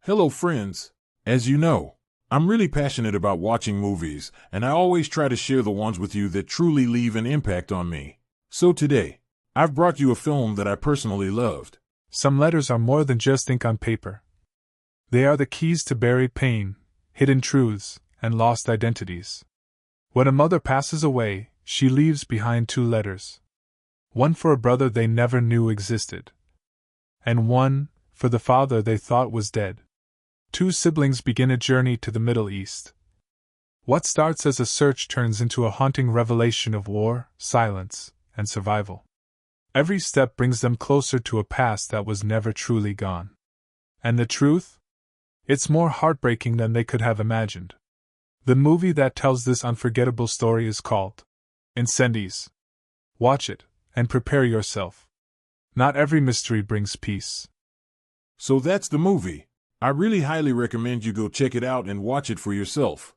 Hello, friends. As you know, I'm really passionate about watching movies, and I always try to share the ones with you that truly leave an impact on me. So today, I've brought you a film that I personally loved. Some letters are more than just ink on paper. They are the keys to buried pain, hidden truths, and lost identities. When a mother passes away, she leaves behind 2 letters. One for a brother they never knew existed, and one for the father they thought was dead. 2 siblings begin a journey to the Middle East. What starts as a search turns into a haunting revelation of war, silence, and survival. Every step brings them closer to a past that was never truly gone. And the truth? It's more heartbreaking than they could have imagined. The movie that tells this unforgettable story is called Incendies. Watch it, and prepare yourself. Not every mystery brings peace. So that's the movie. I really highly recommend you go check it out and watch it for yourself.